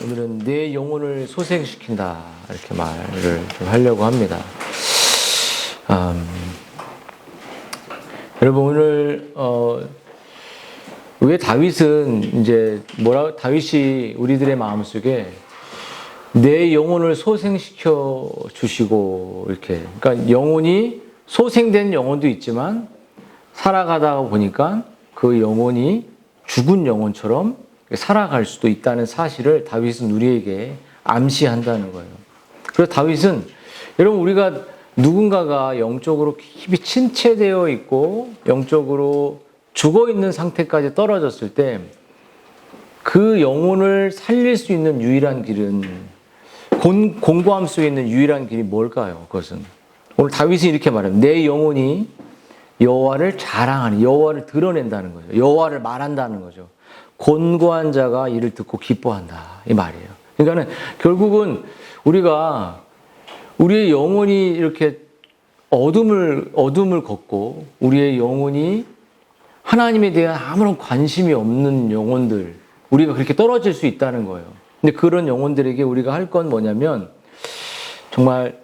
오늘은 내 영혼을 소생시킨다 이렇게 말을 좀 하려고 합니다. 여러분 오늘 왜 다윗은 이제 다윗이 우리들의 마음속에 내 영혼을 소생시켜 주시고 이렇게 그러니까 영혼이 소생된 영혼도 있지만 살아가다가 보니까 그 영혼이 죽은 영혼처럼 살아갈 수도 있다는 사실을 다윗은 우리에게 암시한다는 거예요. 그래서 다윗은 여러분 우리가 누군가가 영적으로 깊이 침체되어 있고 영적으로 죽어 있는 상태까지 떨어졌을 때 그 영혼을 살릴 수 있는 유일한 길은 공고함 속에 있는 유일한 길이 뭘까요? 그것은 오늘 다윗이 이렇게 말합니다. 내 영혼이 여호와를 자랑하는, 여호와를 드러낸다는 거죠. 여호와를 말한다는 거죠. 곤고한 자가 이를 듣고 기뻐한다 이 말이에요. 그러니까는 결국은 우리가 우리의 영혼이 이렇게 어둠을 걷고 우리의 영혼이 하나님에 대한 아무런 관심이 없는 영혼들 우리가 그렇게 떨어질 수 있다는 거예요. 근데 그런 영혼들에게 우리가 할 건 뭐냐면 정말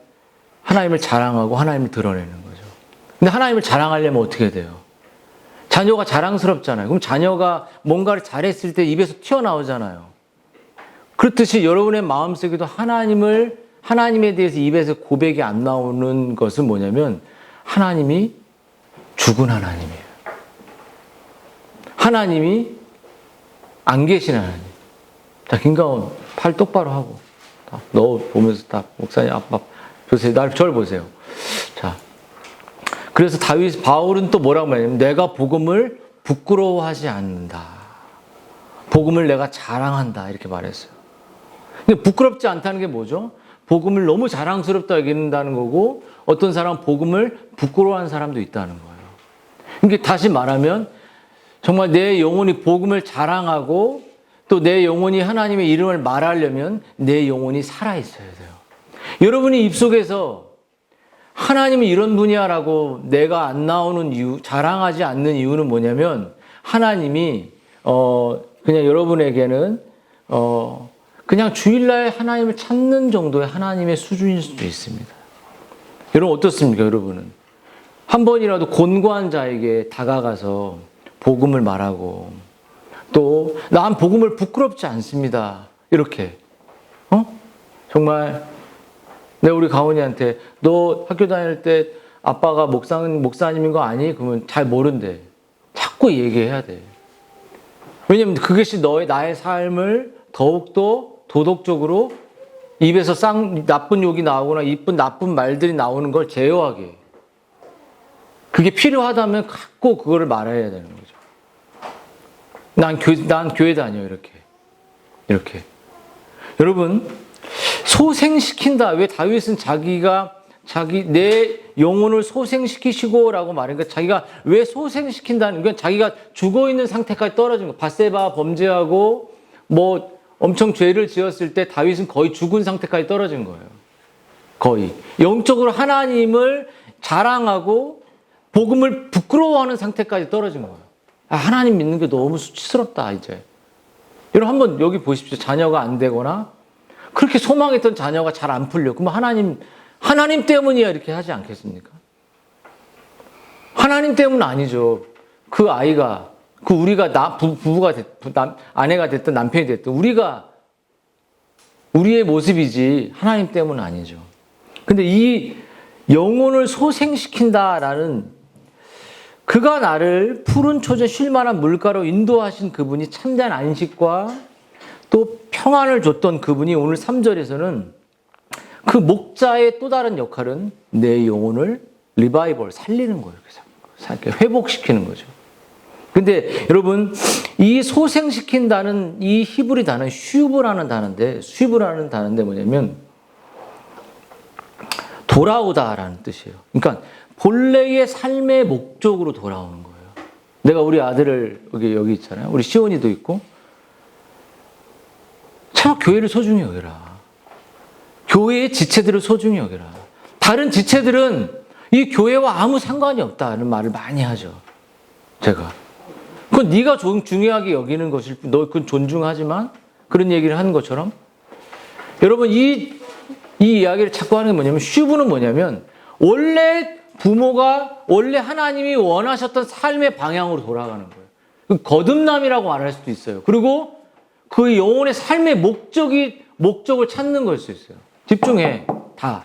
하나님을 자랑하고 하나님을 드러내는 거죠. 근데 하나님을 자랑하려면 어떻게 돼요? 자녀가 자랑스럽잖아요. 그럼 자녀가 뭔가를 잘했을 때 입에서 튀어나오잖아요. 그렇듯이 여러분의 마음속에도 하나님에 대해서 입에서 고백이 안 나오는 것은 뭐냐면 하나님이 죽은 하나님이에요. 하나님이 안 계신 하나님. 자, 김가온 팔 똑바로 하고 너 보면서 딱 목사님 아빠 보세요. 저를 보세요. 자, 그래서 바울은 또 뭐라고 말하냐면 내가 복음을 부끄러워하지 않는다. 복음을 내가 자랑한다 이렇게 말했어요. 근데 부끄럽지 않다는 게 뭐죠? 복음을 너무 자랑스럽다 여긴다는 거고 어떤 사람은 복음을 부끄러워하는 사람도 있다는 거예요. 그러니까 다시 말하면 정말 내 영혼이 복음을 자랑하고 또 내 영혼이 하나님의 이름을 말하려면 내 영혼이 살아있어야 돼요. 여러분이 입속에서 하나님이 이런 분이야라고 내가 안 나오는 이유, 자랑하지 않는 이유는 뭐냐면 하나님이 그냥 여러분에게는 그냥 주일날 하나님을 찾는 정도의 하나님의 수준일 수도 있습니다. 여러분 어떻습니까? 여러분은 한 번이라도 곤고한 자에게 다가가서 복음을 말하고 또 난 복음을 부끄럽지 않습니다. 이렇게 정말 내가 우리 가온이한테 너 학교 다닐 때 아빠가 목사님인 거 아니? 그러면 잘 모른대. 자꾸 얘기해야 돼. 왜냐면 그것이 나의 삶을 더욱더 도덕적으로 입에서 나쁜 욕이 나오거나 나쁜 말들이 나오는 걸 제어하게 해. 그게 필요하다면 갖고 그거를 말해야 되는 거죠. 난 교회 다녀 이렇게. 여러분 소생시킨다. 왜 다윗은 내 영혼을 소생시키시고라고 말하니까 자기가 왜 소생시킨다는 건 자기가 죽어 있는 상태까지 떨어진 거. 밧세바 범죄하고 엄청 죄를 지었을 때 다윗은 거의 죽은 상태까지 떨어진 거예요. 거의 영적으로 하나님을 자랑하고 복음을 부끄러워하는 상태까지 떨어진 거예요. 하나님 믿는 게 너무 수치스럽다 이제. 여러분 한번 여기 보십시오. 자녀가 안 되거나 그렇게 소망했던 자녀가 잘 안 풀려. 그럼 하나님 때문이야 이렇게 하지 않겠습니까? 하나님 때문 아니죠. 그 아이가 우리가 부부가 아내가 됐든 남편이 됐든 우리의 모습이지 하나님 때문은 아니죠. 근데 이 영혼을 소생시킨다라는 그가 나를 푸른 초제 쉴만한 물가로 인도하신 그분이 참된 안식과 또 평안을 줬던 그분이 오늘 3절에서는 그 목자의 또 다른 역할은 내 영혼을 리바이벌 살리는 거예요. 회복시키는 거죠. 근데 여러분 이 소생시킨다는 이 히브리 단어는 슈브라는 단어인데 뭐냐면 돌아오다라는 뜻이에요. 그러니까 본래의 삶의 목적으로 돌아오는 거예요. 내가 우리 아들을 여기 있잖아요. 우리 시온이도 있고 참 교회를 소중히 여겨라. 교회의 지체들을 소중히 여겨라. 다른 지체들은 이 교회와 아무 상관이 없다는 말을 많이 하죠. 제가. 그건 네가 중요하게 여기는 것일 뿐, 너 그건 존중하지만 그런 얘기를 하는 것처럼 여러분 이 이야기를 자꾸 하는 게 뭐냐면 슈브는 뭐냐면 원래 부모가 원래 하나님이 원하셨던 삶의 방향으로 돌아가는 거예요. 그 거듭남이라고 말할 수도 있어요. 그리고 그 영혼의 삶의 목적을 찾는 걸 수 있어요. 집중해. 다.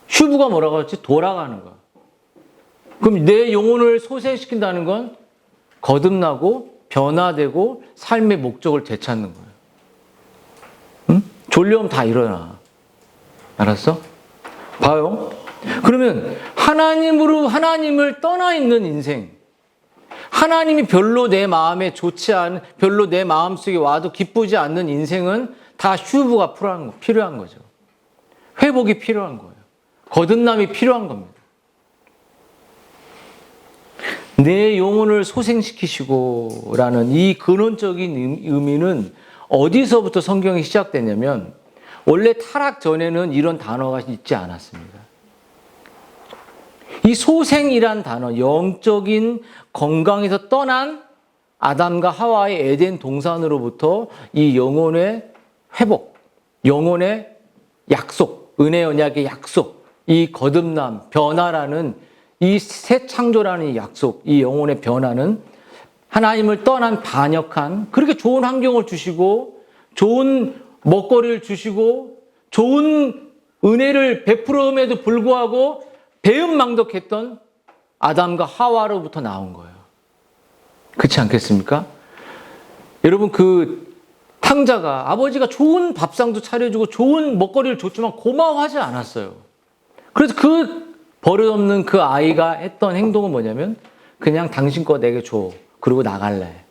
슈브가 뭐라고 했지? 돌아가는 거야. 그럼 내 영혼을 소생시킨다는 건 거듭나고 변화되고 삶의 목적을 되찾는 거예요. 응? 졸려면 다 일어나. 알았어? 봐요. 그러면 하나님을 떠나 있는 인생, 하나님이 별로 내 마음에 좋지 않은, 별로 내 마음속에 와도 기쁘지 않는 인생은 다 슈브가 필요한 거죠. 회복이 필요한 거예요. 거듭남이 필요한 겁니다. 내 영혼을 소생시키시고 라는 이 근원적인 의미는 어디서부터 성경이 시작되냐면 원래 타락 전에는 이런 단어가 있지 않았습니다. 이 소생이란 단어, 영적인 건강에서 떠난 아담과 하와의 에덴 동산으로부터 이 영혼의 회복, 영혼의 약속, 은혜 언약의 약속, 이 거듭남, 변화라는 이 새 창조라는 약속, 이 영혼의 변화는 하나님을 떠난 반역한, 그렇게 좋은 환경을 주시고 좋은 먹거리를 주시고 좋은 은혜를 베풀음에도 불구하고 배은망덕했던 아담과 하와로부터 나온 거예요. 그렇지 않겠습니까? 여러분 그 탕자가 아버지가 좋은 밥상도 차려주고 좋은 먹거리를 줬지만 고마워하지 않았어요. 그래서 그 버릇없는 그 아이가 했던 행동은 뭐냐면 그냥 당신 거 내게 줘. 그리고 나갈래.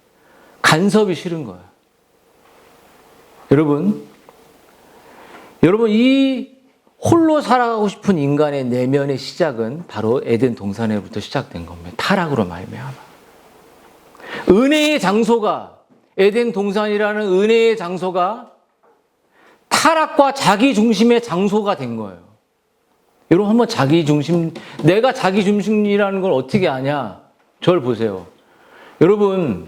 간섭이 싫은 거예요. 여러분 이 홀로 살아가고 싶은 인간의 내면의 시작은 바로 에덴 동산에부터 시작된 겁니다. 타락으로 말미암아. 은혜의 장소가 에덴 동산이라는 은혜의 장소가 타락과 자기 중심의 장소가 된 거예요. 여러분 한번 내가 자기 중심이라는 걸 어떻게 아냐? 저를 보세요. 여러분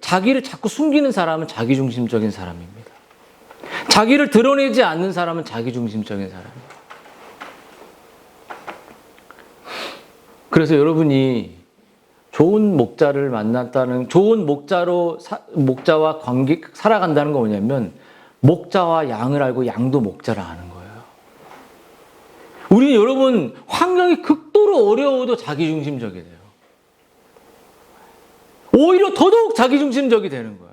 자기를 자꾸 숨기는 사람은 자기 중심적인 사람입니다. 자기를 드러내지 않는 사람은 자기 중심적인 사람입니다. 그래서 여러분이 좋은 목자를 만났다는, 좋은 목자와 살아간다는 건 뭐냐면 목자와 양을 알고 양도 목자를 아는 거예요. 우리 여러분 환경이 극도로 어려워도 자기중심적이 돼요. 오히려 더더욱 자기중심적이 되는 거예요.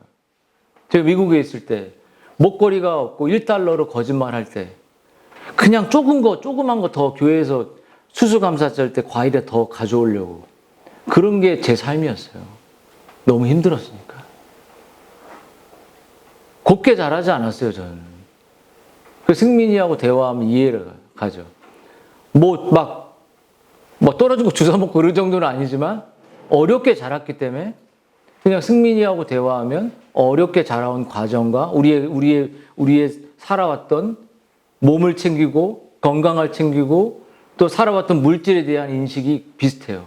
제가 미국에 있을 때 먹거리가 없고 1달러로 거짓말할 때 그냥 조그만 거 더 교회에서 수수감사 짤 때 과일에 더 가져오려고, 그런 게 제 삶이었어요. 너무 힘들었으니까. 곱게 자라지 않았어요, 저는. 그 승민이하고 대화하면 이해를 가죠. 떨어진 거 주워 먹고 그런 정도는 아니지만 어렵게 자랐기 때문에 그냥 승민이하고 대화하면 어렵게 자라온 과정과 우리의 살아왔던 몸을 챙기고 건강을 챙기고 또 살아왔던 물질에 대한 인식이 비슷해요.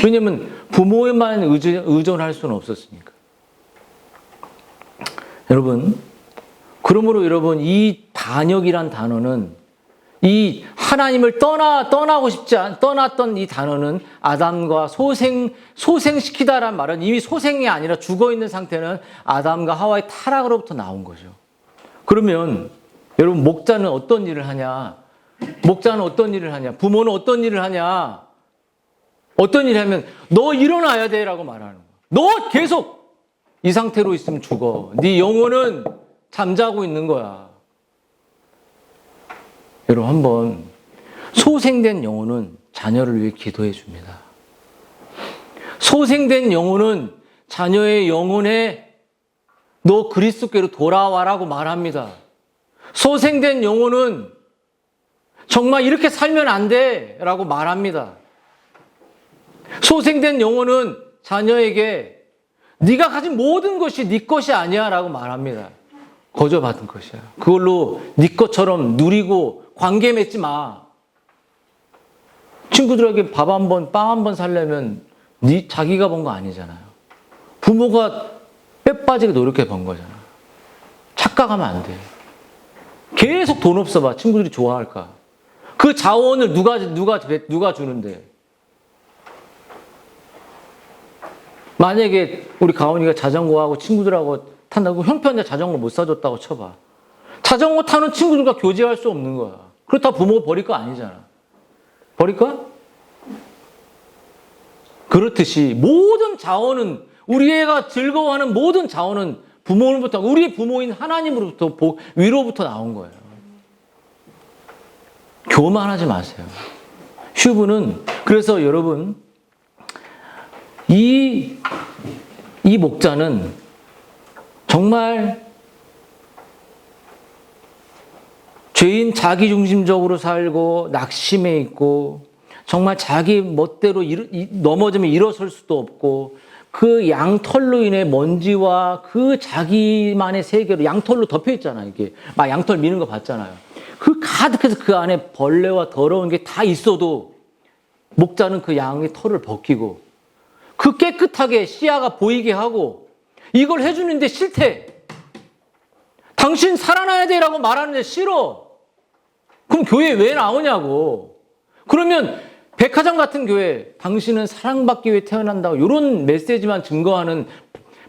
왜냐면 부모에만 의존할 수는 없었으니까. 여러분, 그러므로 여러분 이 반역이란 단어는, 이 하나님을 떠났던 이 단어는 아담과 소생시키다란 말은 이미 소생이 아니라 죽어있는 상태는 아담과 하와의 타락으로부터 나온 거죠. 그러면 여러분 목자는 어떤 일을 하냐? 부모는 어떤 일을 하냐? 어떤 일을 하면 너 일어나야 돼 라고 말하는 거야. 너 계속 이 상태로 있으면 죽어. 네 영혼은 잠자고 있는 거야. 여러분 한번 소생된 영혼은 자녀를 위해 기도해 줍니다. 소생된 영혼은 자녀의 영혼에 너 그리스도께로 돌아와라고 말합니다. 소생된 영혼은 정말 이렇게 살면 안 돼 라고 말합니다. 소생된 영혼은 자녀에게 네가 가진 모든 것이 네 것이 아니야 라고 말합니다. 거저받은 것이야. 그걸로 네 것처럼 누리고 관계 맺지 마. 친구들에게 밥 한 번, 빵 한 번 살려면 자기가 번 거 아니잖아요. 부모가 뼈 빠지게 노력해 본 거잖아. 착각하면 안 돼. 계속 돈 없어 봐. 친구들이 좋아할까? 그 자원을 누가 주는데? 만약에 우리 가온이가 자전거하고 친구들하고 탄다고 형편에 자전거 못 사줬다고 쳐봐. 자전거 타는 친구들과 교제할 수 없는 거야. 그렇다고 부모가 버릴 거 아니잖아. 버릴까? 그렇듯이 모든 자원은, 우리 애가 즐거워하는 모든 자원은 부모로부터, 우리 부모인 하나님으로부터, 위로부터 나온 거예요. 교만하지 마세요. 휴브는, 그래서 여러분, 이 목자는 정말 죄인 자기중심적으로 살고 낙심해 있고 정말 자기 멋대로 넘어지면 일어설 수도 없고 그 양털로 인해 먼지와 그 자기만의 세계로 양털로 덮여 있잖아요. 이게 막 양털 미는 거 봤잖아요. 그 가득해서 그 안에 벌레와 더러운 게 다 있어도 목자는 그 양의 털을 벗기고 그 깨끗하게 시야가 보이게 하고 이걸 해주는데 싫대. 당신 살아나야 돼라고 말하는데 싫어. 그럼 교회에 왜 나오냐고. 그러면 백화점 같은 교회, 당신은 사랑받기 위해 태어난다고 이런 메시지만 증거하는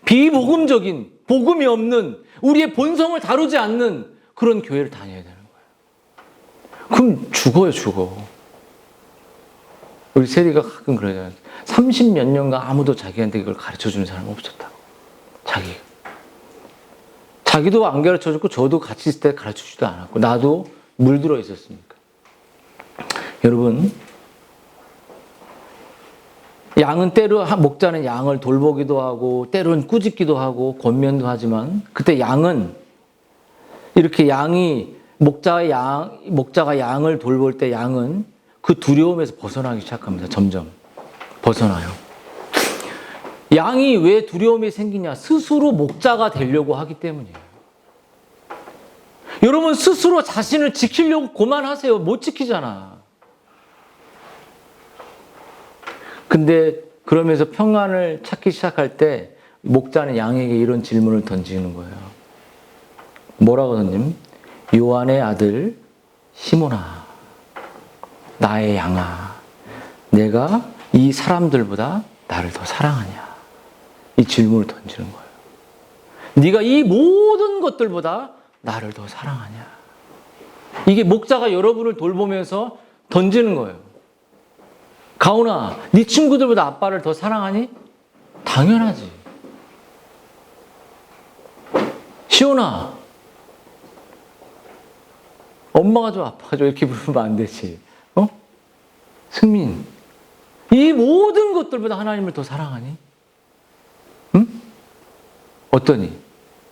비복음적인, 복음이 없는, 우리의 본성을 다루지 않는 그런 교회를 다녀야 되는 거예요. 그럼 죽어. 우리 세리가 가끔 그러잖아요. 30몇 년간 아무도 자기한테 이걸 가르쳐주는 사람이 없었다고. 자기도 안 가르쳐줬고 저도 같이 있을 때 가르쳐주지도 않았고 나도 물들어 있었으니까. 여러분, 양은 목자는 양을 돌보기도 하고 때로는 꾸짖기도 하고 권면도 하지만 그때 양은 이렇게 목자가 양을 돌볼 때 양은 그 두려움에서 벗어나기 시작합니다. 점점 벗어나요. 양이 왜 두려움이 생기냐? 스스로 목자가 되려고 하기 때문이에요. 여러분 스스로 자신을 지키려고 고만하세요. 못 지키잖아. 근데 그러면서 평안을 찾기 시작할 때 목자는 양에게 이런 질문을 던지는 거예요. 뭐라고 던짐? 요한의 아들 시몬아, 나의 양아, 내가 이 사람들보다 나를 더 사랑하냐? 이 질문을 던지는 거예요. 네가 이 모든 것들보다 나를 더 사랑하냐? 이게 목자가 여러분을 돌보면서 던지는 거예요. 가온아, 네 친구들보다 아빠를 더 사랑하니? 당연하지. 시온아, 엄마가 좋아, 아빠가 좋아 이렇게 부르면 안 되지. 승민, 이 모든 것들보다 하나님을 더 사랑하니? 응? 어떠니?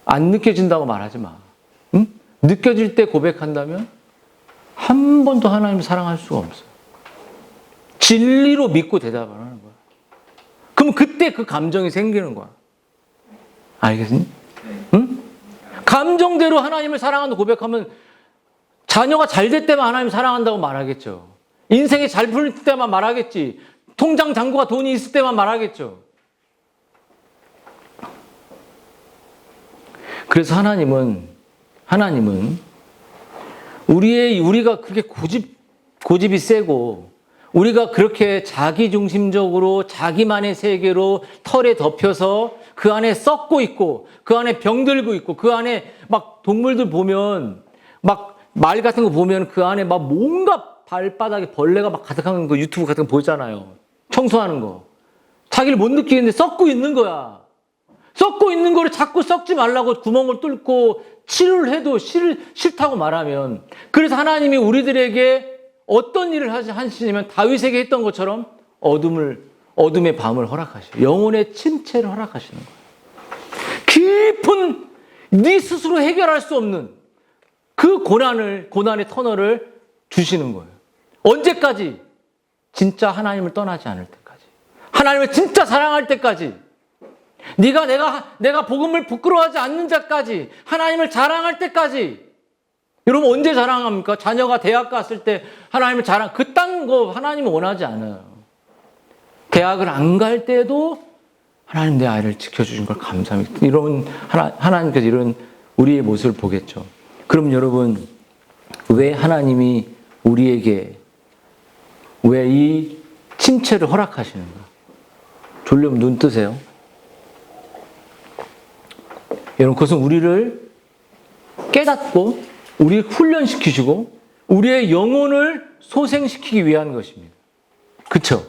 안 느껴진다고 말하지 마. 응? 느껴질 때 고백한다면 한 번도 하나님을 사랑할 수가 없어. 진리로 믿고 대답을 하는 거야. 그럼 그때 그 감정이 생기는 거야. 알겠니? 응? 감정대로 하나님을 사랑한다고 고백하면 자녀가 잘 될 때만 하나님 사랑한다고 말하겠죠. 인생이 잘 풀릴 때만 말하겠지. 통장 잔고가 돈이 있을 때만 말하겠죠. 그래서 하나님은 우리가 그렇게 고집이 세고 우리가 그렇게 자기중심적으로 자기만의 세계로 털에 덮여서 그 안에 썩고 있고 그 안에 병들고 있고 그 안에 막 동물들 보면 막 말 같은 거 보면 그 안에 막 뭔가 발바닥에 벌레가 막 가득한 거 유튜브 같은 거 보잖아요. 청소하는 거. 자기를 못 느끼는데 썩고 있는 거야. 썩고 있는 거를 자꾸 썩지 말라고 구멍을 뚫고 치료를 해도 싫다고 말하면, 그래서 하나님이 우리들에게 어떤 일을 하시냐면 다윗에게 했던 것처럼 어둠의 밤을 허락하셔요. 영혼의 침체를 허락하시는 거예요. 깊은 네 스스로 해결할 수 없는 그 고난의 터널을 주시는 거예요. 언제까지? 진짜 하나님을 떠나지 않을 때까지. 하나님을 진짜 사랑할 때까지. 내가 복음을 부끄러워하지 않는 자까지. 하나님을 자랑할 때까지. 여러분 언제 자랑합니까? 자녀가 대학 갔을 때 하나님을 그딴 거 하나님은 원하지 않아요. 대학을 안 갈 때도 하나님 내 아이를 지켜주신 걸 감사합니다. 이런 하나님께서 이런 우리의 모습을 보겠죠. 그럼 여러분 왜 하나님이 우리에게 왜 이 침체를 허락하시는가? 졸려면 눈 뜨세요. 여러분 그것은 우리를 깨닫고 우리를 훈련시키시고 우리의 영혼을 소생시키기 위한 것입니다. 그렇죠?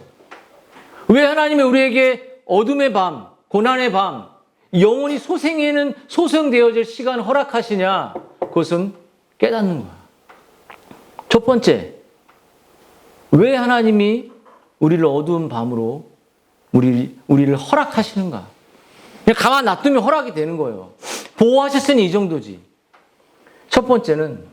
왜 하나님이 우리에게 어둠의 밤, 고난의 밤, 영혼이 소생되어질 시간을 허락하시냐? 그것은 깨닫는 거야. 첫 번째, 왜 하나님이 우리를 어두운 밤으로 우리를 허락하시는가? 그냥 가만 놔두면 허락이 되는 거예요. 보호하셨으니 이 정도지. 첫 번째는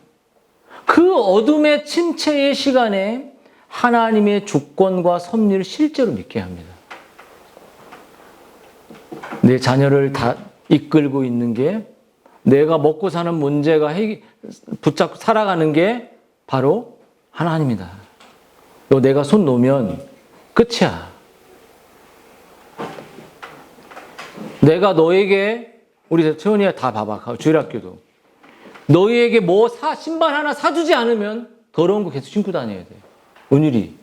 그 어둠의 침체의 시간에 하나님의 주권과 섭리를 실제로 믿게 합니다. 내 자녀를 다 이끌고 있는 게 내가 먹고 사는 문제가 붙잡고 살아가는 게 바로 하나님이다. 너 내가 손 놓으면 끝이야. 내가 너에게 우리 채원이야 다 봐봐. 주일학교도 너희에게 신발 하나 사주지 않으면 더러운 거 계속 신고 다녀야 돼. 은율이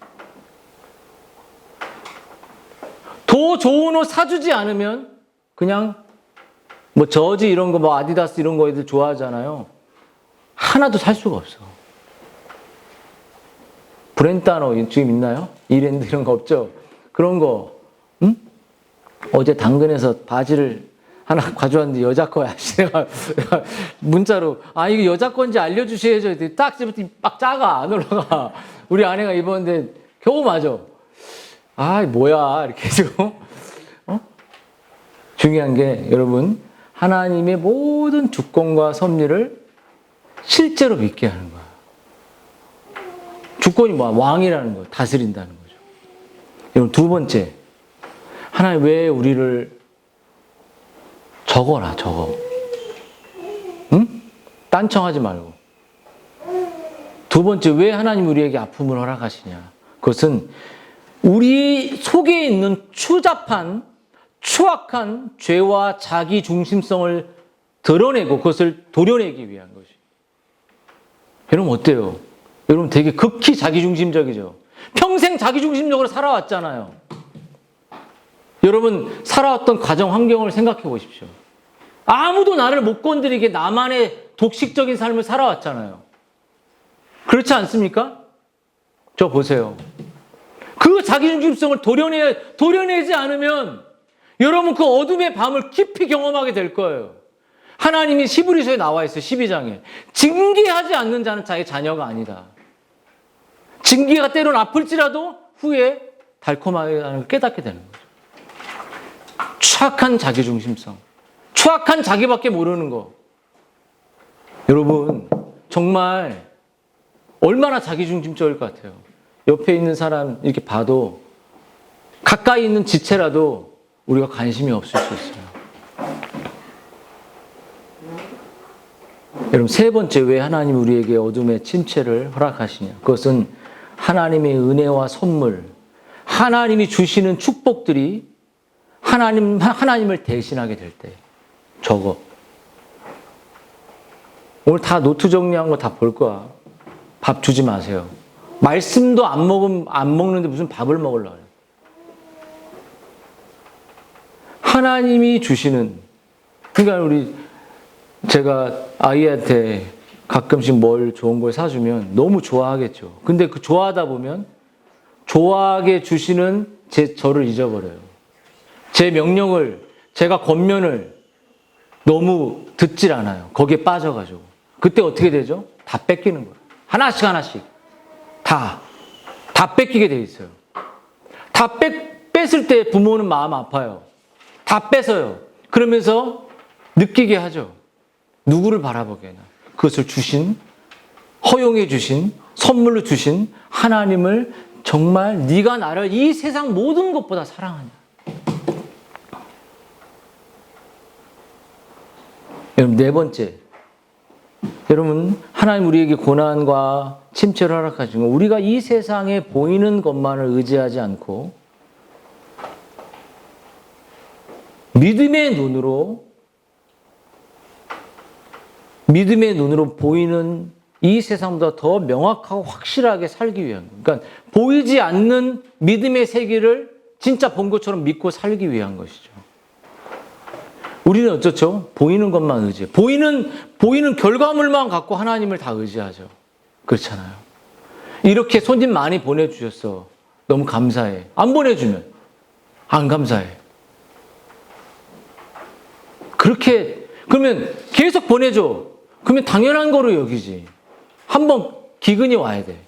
더 좋은 옷 사주지 않으면 그냥 저지 이런 거 아디다스 이런 거 애들 좋아하잖아요. 하나도 살 수가 없어. 브랜드 단어 지금 있나요? 이랜드 이런 거 없죠? 그런 거 응? 어제 당근에서 바지를 하나 가져왔는데 여자 거야. 내가 문자로 이거 여자 건지 알려주셔야죠. 딱 집었더니 막 작아 안 올라가. 우리 아내가 입었는데 겨우 맞아. 뭐야 이렇게 해서 중요한 게 여러분 하나님의 모든 주권과 섭리를 실제로 믿게 하는 거야. 주권이 뭐야? 왕이라는 거, 다스린다는 거죠. 여러분 두 번째, 하나님 왜 우리를 적어. 응? 딴청하지 말고. 두 번째, 왜 하나님 우리에게 아픔을 허락하시냐? 그것은 우리 속에 있는 추잡한, 추악한 죄와 자기 중심성을 드러내고 그것을 도려내기 위한 것이. 여러분 어때요? 여러분 되게 극히 자기중심적이죠. 평생 자기중심적으로 살아왔잖아요. 여러분 살아왔던 가정 환경을 생각해 보십시오. 아무도 나를 못 건드리게 나만의 독식적인 삶을 살아왔잖아요. 그렇지 않습니까? 저 보세요. 그 자기중심성을 도려내지 않으면 여러분 그 어둠의 밤을 깊이 경험하게 될 거예요. 하나님이 히브리서에 나와 있어요. 12장에. 징계하지 않는 자는 자기 자녀가 아니다. 징계가 때론 아플지라도 후에 달콤하게 하는 걸 깨닫게 되는 거죠. 추악한 자기중심성. 추악한 자기밖에 모르는 거. 여러분 정말 얼마나 자기중심적일 것 같아요. 옆에 있는 사람 이렇게 봐도 가까이 있는 지체라도 우리가 관심이 없을 수 있어요. 여러분 세 번째 왜 하나님이 우리에게 어둠의 침체를 허락하시냐? 그것은 하나님의 은혜와 선물, 하나님이 주시는 축복들이 하나님을 대신하게 될 때. 저거 오늘 다 노트 정리한 거 다 볼 거야. 밥 주지 마세요. 말씀도 안 먹는데 무슨 밥을 먹으려고 그래. 하나님이 주시는, 그러니까 제가 아이한테 가끔씩 뭘 좋은 걸 사주면 너무 좋아하겠죠. 근데 그 좋아하다 보면 좋아하게 주시는 저를 잊어버려요. 제 명령을, 제가 권면을 너무 듣질 않아요. 거기에 빠져가지고. 그때 어떻게 되죠? 다 뺏기는 거예요. 하나씩. 다 뺏기게 돼 있어요. 다 뺏을 때 부모는 마음 아파요. 다 뺏어요. 그러면서 느끼게 하죠. 누구를 바라보게 하냐. 그것을 허용해 주신, 선물로 주신 하나님을 정말 네가 나를 이 세상 모든 것보다 사랑하냐. 여러분 네 번째, 여러분 하나님 우리에게 고난과 침체를 허락하신 건 우리가 이 세상에 보이는 것만을 의지하지 않고 믿음의 눈으로 보이는 이 세상보다 더 명확하고 확실하게 살기 위한 거예요. 그러니까 보이지 않는 믿음의 세계를 진짜 본 것처럼 믿고 살기 위한 것이죠. 우리는 어쩌죠? 보이는 것만 의지해. 보이는 결과물만 갖고 하나님을 다 의지하죠. 그렇잖아요. 이렇게 손님 많이 보내주셨어. 너무 감사해. 안 보내주면 안 감사해. 그러면 계속 보내줘. 그러면 당연한 거로 여기지. 한번 기근이 와야 돼.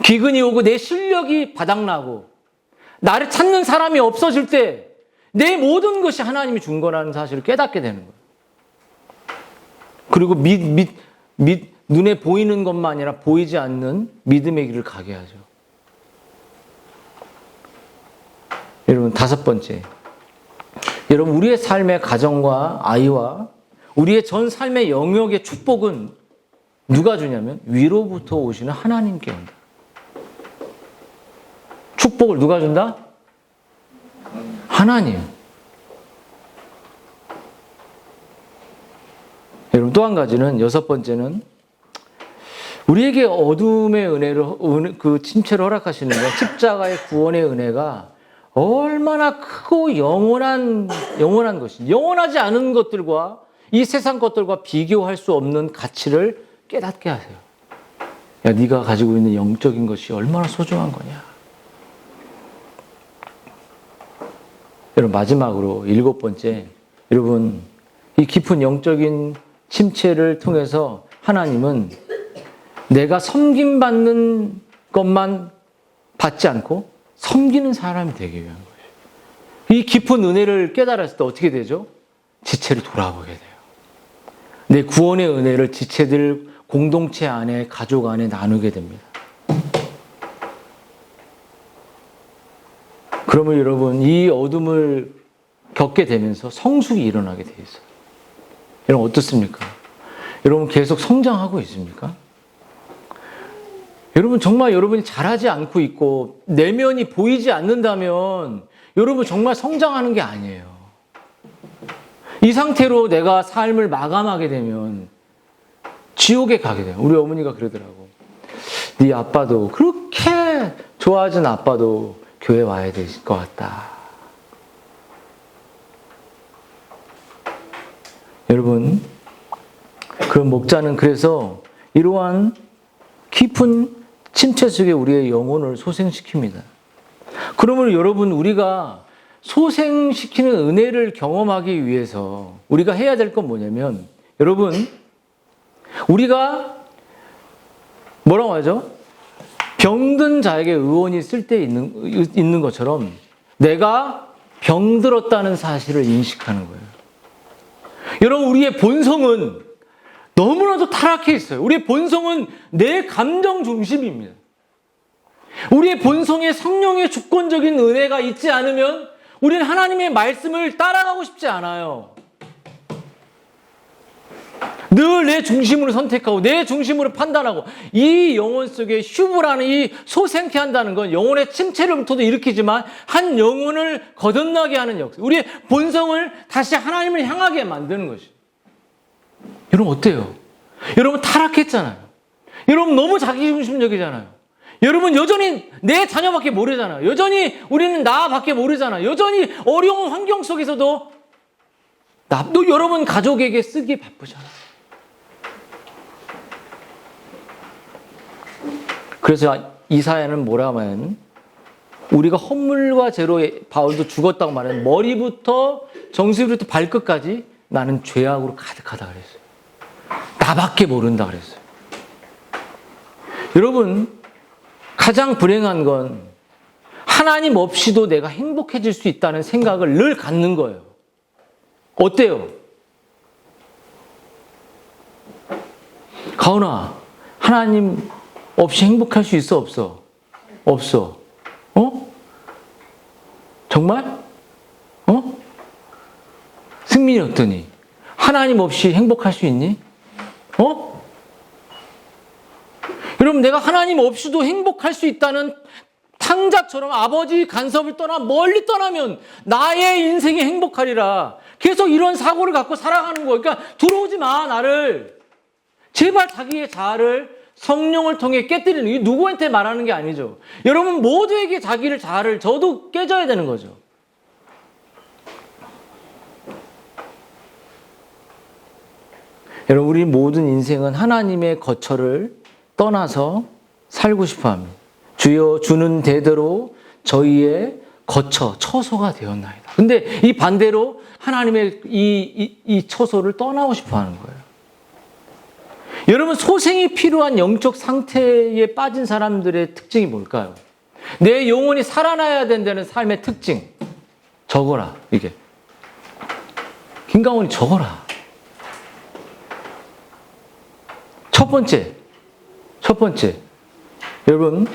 기근이 오고 내 실력이 바닥나고 나를 찾는 사람이 없어질 때 내 모든 것이 하나님이 준 거라는 사실을 깨닫게 되는 거예요. 그리고 눈에 보이는 것만 아니라 보이지 않는 믿음의 길을 가게 하죠. 여러분, 5번째. 여러분, 우리의 삶의 가정과 아이와 우리의 전 삶의 영역의 축복은 누가 주냐면 위로부터 오시는 하나님께 온다. 축복을 누가 준다? 하나님. 여러분, 또 한 가지는 6번째는 우리에게 어둠의 그 침체를 허락하시는 것, 십자가의 구원의 은혜가 얼마나 크고 영원한 것인지, 영원하지 않은 것들과 이 세상 것들과 비교할 수 없는 가치를 깨닫게 하세요. 야, 네가 가지고 있는 영적인 것이 얼마나 소중한 거냐. 여러분, 마지막으로 7번째, 여러분, 이 깊은 영적인 침체를 통해서 하나님은 내가 섬김받는 것만 받지 않고 섬기는 사람이 되기 위한 거예요. 이 깊은 은혜를 깨달았을 때 어떻게 되죠? 지체를 돌아보게 돼요. 내 구원의 은혜를 지체들 공동체 안에, 가족 안에 나누게 됩니다. 그러면 여러분, 이 어둠을 겪게 되면서 성숙이 일어나게 돼 있어요. 여러분, 어떻습니까? 여러분, 계속 성장하고 있습니까? 여러분, 정말 여러분이 잘하지 않고 있고 내면이 보이지 않는다면 여러분 정말 성장하는 게 아니에요. 이 상태로 내가 삶을 마감하게 되면 지옥에 가게 돼요. 우리 어머니가 그러더라고. 네 아빠도, 그렇게 좋아하는 아빠도 교회 와야 될 것 같다. 여러분, 그런 목자는 그래서 이러한 깊은 침체 속에 우리의 영혼을 소생시킵니다. 그러면 여러분, 우리가 소생시키는 은혜를 경험하기 위해서 우리가 해야 될 건 뭐냐면, 여러분, 우리가 뭐라고 하죠? 병든 자에게 의원이 있을 때 있는 것처럼 내가 병들었다는 사실을 인식하는 거예요. 여러분, 우리의 본성은 너무나도 타락해 있어요. 우리의 본성은 내 감정 중심입니다. 우리의 본성에 성령의 주권적인 은혜가 있지 않으면 우리는 하나님의 말씀을 따라가고 싶지 않아요. 늘 내 중심으로 선택하고 내 중심으로 판단하고, 이 영혼 속에 휴브라는 이 소생케 한다는 건 영혼의 침체로부터도 일으키지만 한 영혼을 거듭나게 하는 역사, 우리의 본성을 다시 하나님을 향하게 만드는 것이죠. 여러분, 어때요? 여러분, 타락했잖아요. 여러분, 너무 자기중심적이잖아요. 여러분, 여전히 내 자녀밖에 모르잖아요. 여전히 우리는 나밖에 모르잖아요. 여전히 어려운 환경 속에서도 또 여러분 가족에게 쓰기 바쁘잖아요. 그래서 이사야는 뭐라고 하면, 우리가 헌물과 죄로 바울도 죽었다고 말하는, 머리부터 정수리부터 발끝까지 나는 죄악으로 가득하다 그랬어요. 나밖에 모른다 그랬어요. 여러분, 가장 불행한 건 하나님 없이도 내가 행복해질 수 있다는 생각을 늘 갖는 거예요. 어때요? 가은아, 하나님 없이 행복할 수 있어, 없어? 없어. 정말? 승민이 어떠니? 하나님 없이 행복할 수 있니? 여러분, 내가 하나님 없이도 행복할 수 있다는 탕자처럼 아버지 간섭을 떠나 멀리 떠나면 나의 인생이 행복하리라. 계속 이런 사고를 갖고 살아가는 거예요. 그러니까 들어오지 마, 나를. 제발 자기의 자아를 성령을 통해 깨뜨리는, 이 누구한테 말하는 게 아니죠. 여러분 모두에게 자기를 자아를 저도 깨져야 되는 거죠. 여러분 우리 모든 인생은 하나님의 거처를 떠나서 살고 싶어 합니다. 주여 주는 대대로 저희의 거처, 처소가 되었나이다. 근데 이 반대로 하나님의 이 처소를 떠나고 싶어 하는 거예요. 여러분 소생이 필요한 영적 상태에 빠진 사람들의 특징이 뭘까요? 내 영혼이 살아나야 된다는 삶의 특징. 적어라, 이게. 김강원이 적어라. 첫 번째. 여러분,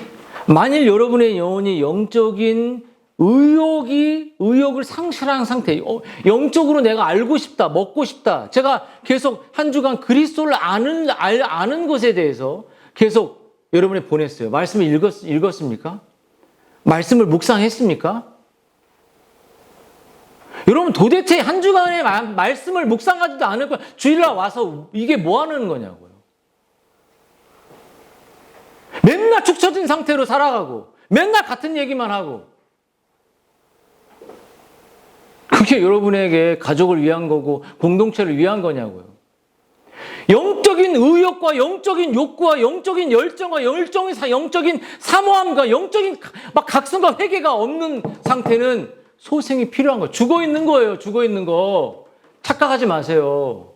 만일 여러분의 영혼이 영적인 의욕을 상실한 상태, 영적으로 내가 알고 싶다, 먹고 싶다. 제가 계속 한 주간 그리스도를 아는 것에 대해서 계속 여러분이 보냈어요. 말씀을 읽었습니까? 말씀을 묵상했습니까? 여러분 도대체 한 주간의 말씀을 묵상하지도 않을 거야. 주일날 와서 이게 뭐 하는 거냐고요. 맨날 축 처진 상태로 살아가고 맨날 같은 얘기만 하고 그게 여러분에게 가족을 위한 거고 공동체를 위한 거냐고요. 영적인 의욕과 영적인 욕구와 영적인 열정과 영적인 사모함과 영적인 막 각성과 회개가 없는 상태는 소생이 필요한 거예요. 죽어 있는 거예요. 죽어 있는 거. 착각하지 마세요.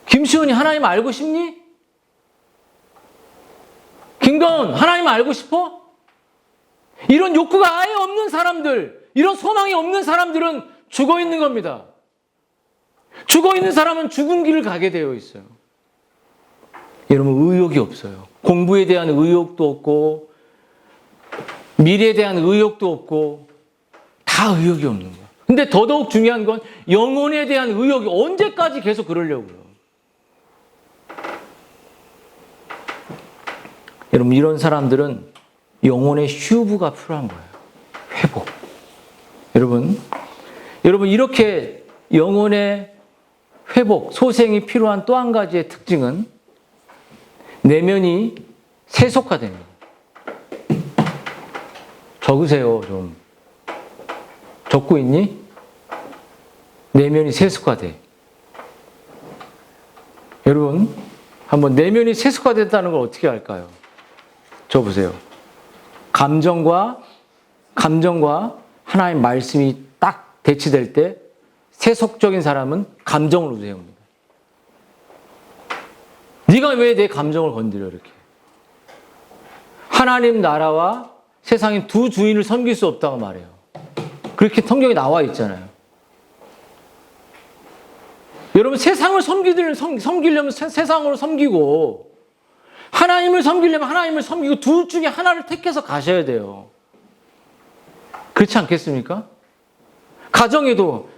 김시훈이 하나님 알고 싶니? 김가은 하나님 알고 싶어? 이런 욕구가 아예 없는 사람들, 이런 소망이 없는 사람들은 죽어 있는 겁니다. 죽어 있는 사람은 죽은 길을 가게 되어 있어요. 여러분 의욕이 없어요. 공부에 대한 의욕도 없고 미래에 대한 의욕도 없고 다 의욕이 없는 거예요. 근데 더더욱 중요한 건 영혼에 대한 의욕이 언제까지 계속 그러려고요. 여러분 이런 사람들은 영혼의 휴부가 필요한 거예요. 회복. 여러분 이렇게 영혼의 회복, 소생이 필요한 또 한 가지의 특징은 내면이 세속화되는 거예요. 적으세요, 좀. 적고 있니? 내면이 세속화돼. 여러분, 한번 내면이 세속화됐다는 걸 어떻게 알까요? 적어보세요. 감정과 하나님의 말씀이 딱 대치될 때 세속적인 사람은 감정을 세웁니다. 네가 왜 내 감정을 건드려 이렇게. 하나님 나라와 세상의 두 주인을 섬길 수 없다고 말해요. 그렇게 성경에 나와 있잖아요. 여러분 세상을 섬기려면 세상으로 섬기고 하나님을 섬기려면 하나님을 섬기고 둘 중에 하나를 택해서 가셔야 돼요. 그렇지 않겠습니까? 가정에도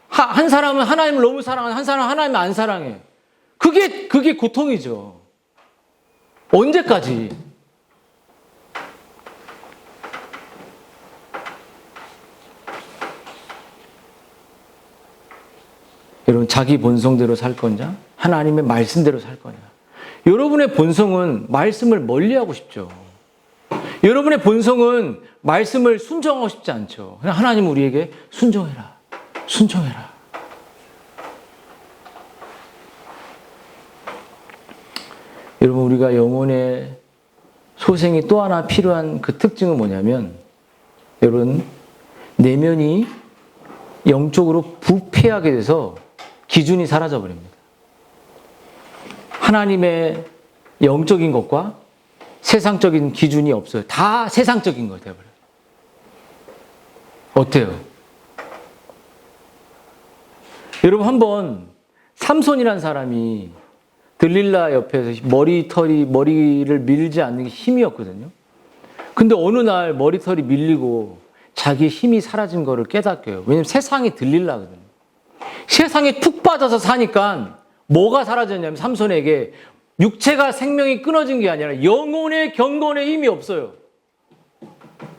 한 사람은 하나님을 너무 사랑하는 한 사람은 하나님을 안 사랑해. 그게 고통이죠. 언제까지? 여러분 자기 본성대로 살 거냐? 하나님의 말씀대로 살 거냐? 여러분의 본성은 말씀을 멀리하고 싶죠. 여러분의 본성은 말씀을 순종하고 싶지 않죠. 그냥 하나님 우리에게 순종해라. 순종해라. 여러분 우리가 영혼의 소생이 또 하나 필요한 그 특징은 뭐냐면 여러분 내면이 영적으로 부패하게 돼서 기준이 사라져 버립니다. 하나님의 영적인 것과 세상적인 기준이 없어요. 다 세상적인 거 되어버려요. 어때요? 여러분 한번 삼손이라는 사람이 들릴라 옆에서 머리를 밀지 않는 게 힘이었거든요. 근데 어느 날 머리털이 밀리고 자기 힘이 사라진 거를 깨닫게요. 왜냐면 세상이 들릴라거든요. 세상에 푹 빠져서 사니까 뭐가 사라졌냐면 삼손에게 육체가 생명이 끊어진 게 아니라 영혼의 경건에 힘이 없어요.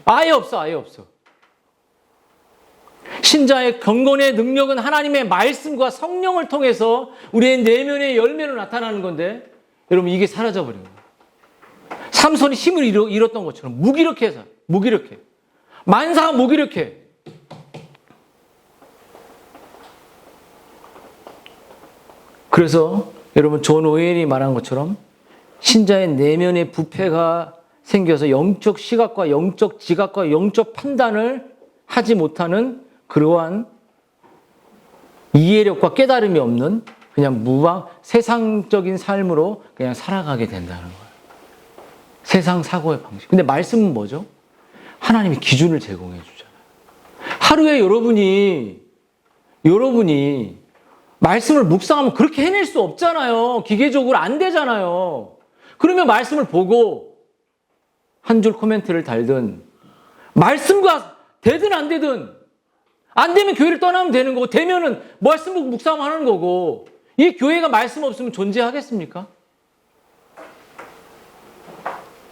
아예 없어, 아예 없어. 신자의 경건의 능력은 하나님의 말씀과 성령을 통해서 우리의 내면의 열매로 나타나는 건데, 여러분 이게 사라져버린 거예요. 삼손이 힘을 잃었던 것처럼 무기력해 해서, 무기력해. 만사가 무기력해. 그래서 여러분 존 오웬이 말한 것처럼 신자의 내면의 부패가 생겨서 영적 시각과 영적 지각과 영적 판단을 하지 못하는 그러한 이해력과 깨달음이 없는 그냥 세상적인 삶으로 그냥 살아가게 된다는 거예요. 세상 사고의 방식. 근데 말씀은 뭐죠? 하나님이 기준을 제공해 주잖아요. 하루에 여러분이 말씀을 묵상하면 그렇게 해낼 수 없잖아요. 기계적으로 안 되잖아요. 그러면 말씀을 보고 한 줄 코멘트를 달든, 말씀과 되든 안 되든, 안 되면 교회를 떠나면 되는 거고, 되면은 말씀을 묵상하는 거고, 이 교회가 말씀 없으면 존재하겠습니까?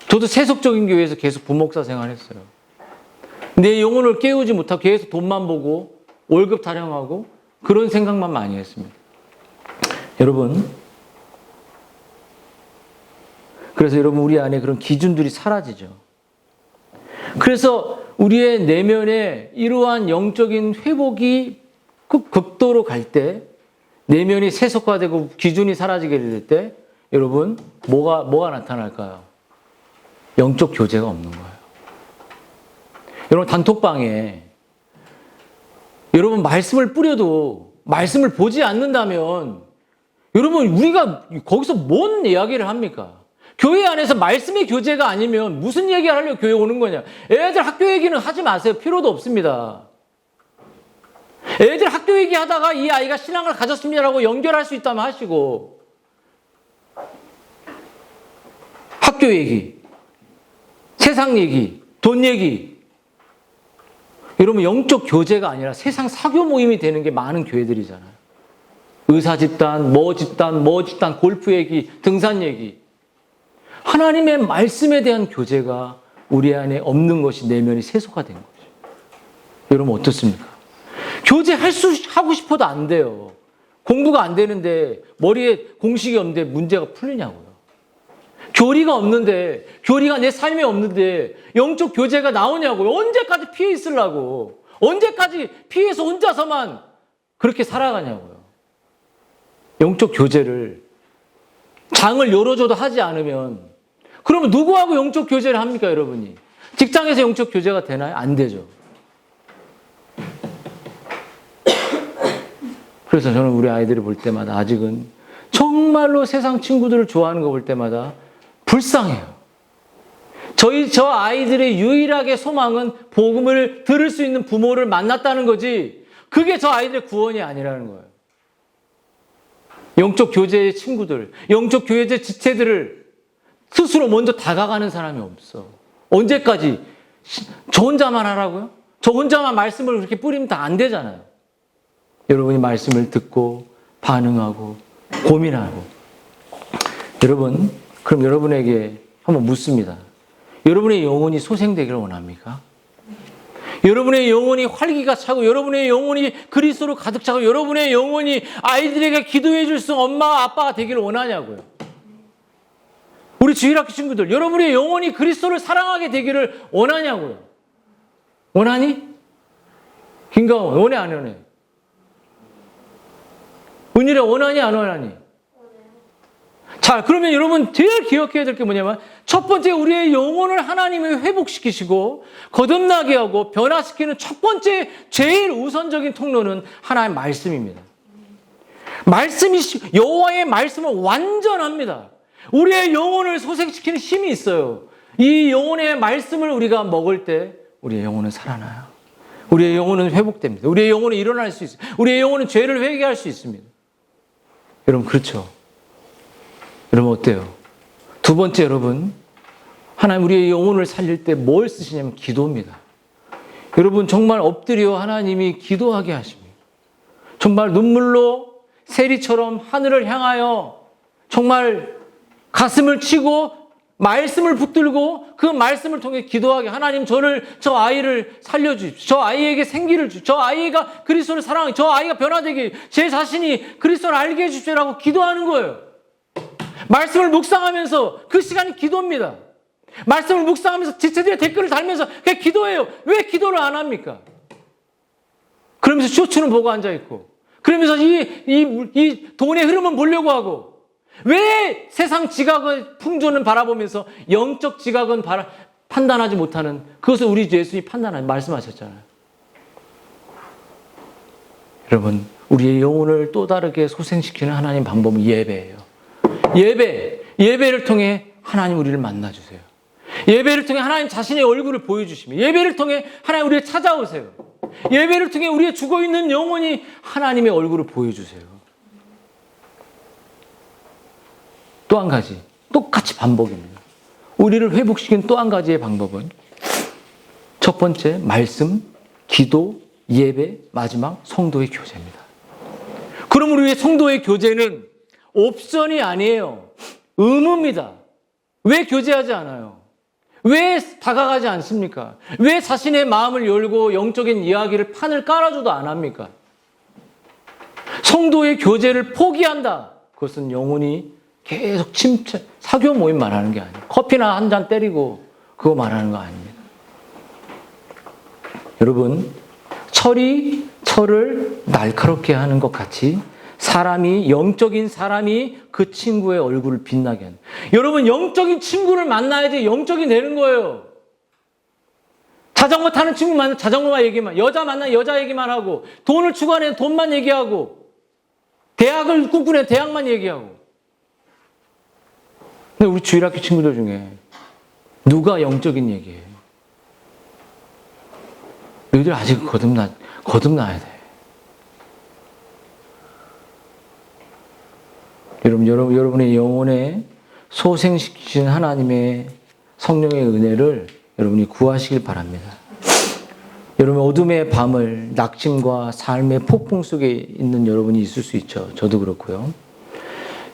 저도 세속적인 교회에서 계속 부목사 생활했어요. 내 영혼을 깨우지 못하고 계속 돈만 보고 월급 타령하고 그런 생각만 많이 했습니다. 여러분, 그래서 여러분 우리 안에 그런 기준들이 사라지죠. 그래서 우리의 내면에 이러한 영적인 회복이 극도로 갈 때, 내면이 세속화되고 기준이 사라지게 될 때, 여러분 뭐가 나타날까요? 영적 교제가 없는 거예요. 여러분 단톡방에 여러분 말씀을 뿌려도 말씀을 보지 않는다면 여러분 우리가 거기서 뭔 이야기를 합니까? 교회 안에서 말씀의 교제가 아니면 무슨 얘기를 하려고 교회 오는 거냐? 애들 학교 얘기는 하지 마세요. 필요도 없습니다. 애들 학교 얘기하다가 이 아이가 신앙을 가졌습니다라고 연결할 수 있다면 하시고, 학교 얘기, 세상 얘기, 돈 얘기, 여러분 영적 교제가 아니라 세상 사교 모임이 되는 게 많은 교회들이잖아요. 의사 집단, 뭐 집단, 골프 얘기, 등산 얘기. 하나님의 말씀에 대한 교제가 우리 안에 없는 것이 내면이 세속화된 거죠. 여러분 어떻습니까? 하고 싶어도 안 돼요. 공부가 안 되는데 머리에 공식이 없는데 문제가 풀리냐고요. 교리가 없는데, 교리가 내 삶에 없는데 영적 교제가 나오냐고요. 언제까지 피해 있으려고. 언제까지 피해서 혼자서만 그렇게 살아가냐고요. 영적 교제를 장을 열어줘도 하지 않으면, 그러면 누구하고 영적 교제를 합니까, 여러분이? 직장에서 영적 교제가 되나요? 안 되죠. 그래서 저는 우리 아이들을 볼 때마다 아직은 정말로 세상 친구들을 좋아하는 거 볼 때마다 불쌍해요. 저 아이들의 유일하게 소망은 복음을 들을 수 있는 부모를 만났다는 거지, 그게 저 아이들의 구원이 아니라는 거예요. 영적 교제의 친구들, 영적 교제의 지체들을 스스로 먼저 다가가는 사람이 없어. 언제까지 저 혼자만 하라고요? 저 혼자만 말씀을 그렇게 뿌리면 다 안 되잖아요. 여러분이 말씀을 듣고 반응하고 고민하고. 여러분, 그럼 여러분에게 한번 묻습니다. 여러분의 영혼이 소생되기를 원합니까? 여러분의 영혼이 활기가 차고, 여러분의 영혼이 그리스도로 가득 차고, 여러분의 영혼이 아이들에게 기도해 줄 수 있는 엄마, 아빠가 되기를 원하냐고요. 우리 주일학교 친구들, 여러분의 영혼이 그리스도를 사랑하게 되기를 원하냐고요. 원하니? 김가원, 원해 안 원해? 은일아, 원하니 안 원하니? 자, 그러면 여러분 제일 기억해야 될 게 뭐냐면, 첫 번째 우리의 영혼을 하나님이 회복시키시고 거듭나게 하고 변화시키는 첫 번째 제일 우선적인 통로는 하나님의 말씀입니다. 여호와의 말씀은 완전합니다. 우리의 영혼을 소생시키는 힘이 있어요. 이 영혼의 말씀을 우리가 먹을 때 우리의 영혼은 살아나요. 우리의 영혼은 회복됩니다. 우리의 영혼은 일어날 수 있어요. 우리의 영혼은 죄를 회개할 수 있습니다. 여러분 그렇죠? 여러분 어때요? 두 번째, 여러분 하나님 우리의 영혼을 살릴 때 뭘 쓰시냐면 기도입니다. 여러분 정말 엎드려 하나님이 기도하게 하십니다. 정말 눈물로 세리처럼 하늘을 향하여 정말 가슴을 치고 말씀을 붙들고 그 말씀을 통해 기도하게, 하나님 저 아이를 살려주십시오. 저 아이에게 생기를 주십시오. 저 아이가 그리스도를 사랑하게, 저 아이가 변화되게, 제 자신이 그리스도를 알게 해주십시오라고 기도하는 거예요. 말씀을 묵상하면서 그 시간이 기도입니다. 말씀을 묵상하면서 지체들의 댓글을 달면서 그게 기도예요. 왜 기도를 안 합니까? 그러면서 쇼츠는 보고 앉아있고, 그러면서 이 돈의 흐름은 보려고 하고, 왜 세상 지각의 풍조는 바라보면서 영적 지각은 판단하지 못하는, 그것을 우리 예수님이 말씀하셨잖아요. 여러분, 우리의 영혼을 또 다르게 소생시키는 하나님 방법은 예배예요. 예배를 통해 하나님 우리를 만나주세요. 예배를 통해 하나님 자신의 얼굴을 보여주시며, 예배를 통해 하나님 우리를 찾아오세요. 예배를 통해 우리의 죽어있는 영혼이 하나님의 얼굴을 보여주세요. 또 한 가지, 똑같이 반복입니다. 우리를 회복시키는 또 한 가지의 방법은, 첫 번째, 말씀, 기도, 예배, 마지막 성도의 교제입니다. 그럼 우리의 성도의 교제는 옵션이 아니에요. 의무입니다. 왜 교제하지 않아요? 왜 다가가지 않습니까? 왜 자신의 마음을 열고 영적인 이야기를 판을 깔아줘도 안 합니까? 성도의 교제를 포기한다. 그것은 영혼이 계속 사교 모임 말하는 게 아니에요. 커피나 한 잔 때리고 그거 말하는 거 아닙니다. 여러분, 철이 철을 날카롭게 하는 것 같이 영적인 사람이 그 친구의 얼굴을 빛나게 하는. 여러분, 영적인 친구를 만나야지 영적이 되는 거예요. 자전거 타는 친구 만나면 자전거만 얘기만, 여자 만나면 여자 얘기만 하고, 돈을 추구하는 돈만 얘기하고, 대학을 꿈꾸는 대학만 얘기하고. 근데 우리 주일학교 친구들 중에 누가 영적인 얘기해요? 너희들 아직 거듭나야 돼. 여러분의 영혼에 소생시키신 하나님의 성령의 은혜를 여러분이 구하시길 바랍니다. 여러분, 어둠의 밤을, 낙심과 삶의 폭풍 속에 있는 여러분이 있을 수 있죠. 저도 그렇고요.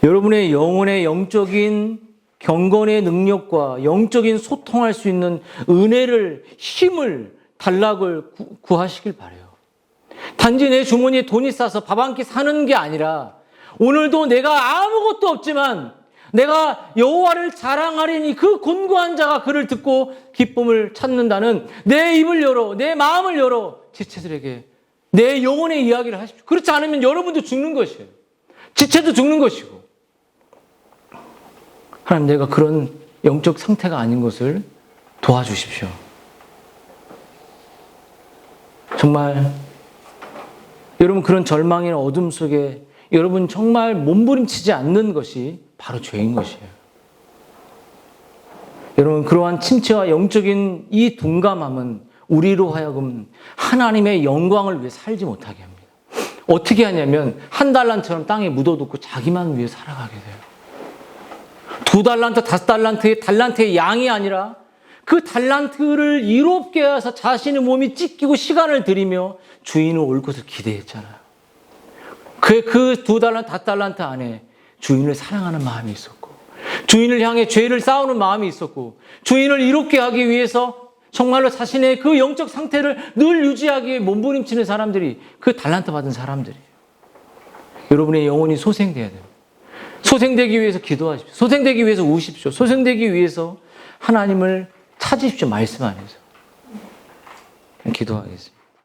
여러분의 영혼의 영적인 경건의 능력과 영적인 소통할 수 있는 은혜를, 힘을, 단락을 구하시길 바라요. 단지 내 주머니에 돈이 싸서 밥 한 끼 사는 게 아니라, 오늘도 내가 아무것도 없지만 내가 여호와를 자랑하리니 그 곤고한 자가 그를 듣고 기쁨을 찾는다는 내 입을 열어, 내 마음을 열어 지체들에게 내 영혼의 이야기를 하십시오. 그렇지 않으면 여러분도 죽는 것이에요. 지체도 죽는 것이고. 하나님, 내가 그런 영적 상태가 아닌 것을 도와주십시오. 정말 여러분, 그런 절망이나 어둠 속에 여러분 정말 몸부림치지 않는 것이 바로 죄인 것이에요. 여러분, 그러한 침체와 영적인 이 둔감함은 우리로 하여금 하나님의 영광을 위해 살지 못하게 합니다. 어떻게 하냐면, 한 달란트처럼 땅에 묻어두고 자기만 위해 살아가게 돼요. 2달란트, 5달란트의 달란트의 양이 아니라 그 달란트를 이롭게 해서 자신의 몸이 찢기고 시간을 들이며 주인은 올 것을 기대했잖아요. 그 2달란트, 5달란트 안에 주인을 사랑하는 마음이 있었고, 주인을 향해 죄를 싸우는 마음이 있었고, 주인을 이롭게 하기 위해서 정말로 자신의 그 영적 상태를 늘 유지하기 위해 몸부림치는 사람들이 그 달란트 받은 사람들이에요. 여러분의 영혼이 소생돼야 됩니다. 소생되기 위해서 기도하십시오. 소생되기 위해서 우십시오. 소생되기 위해서 하나님을 찾으십시오. 말씀 안에서. 기도하겠습니다.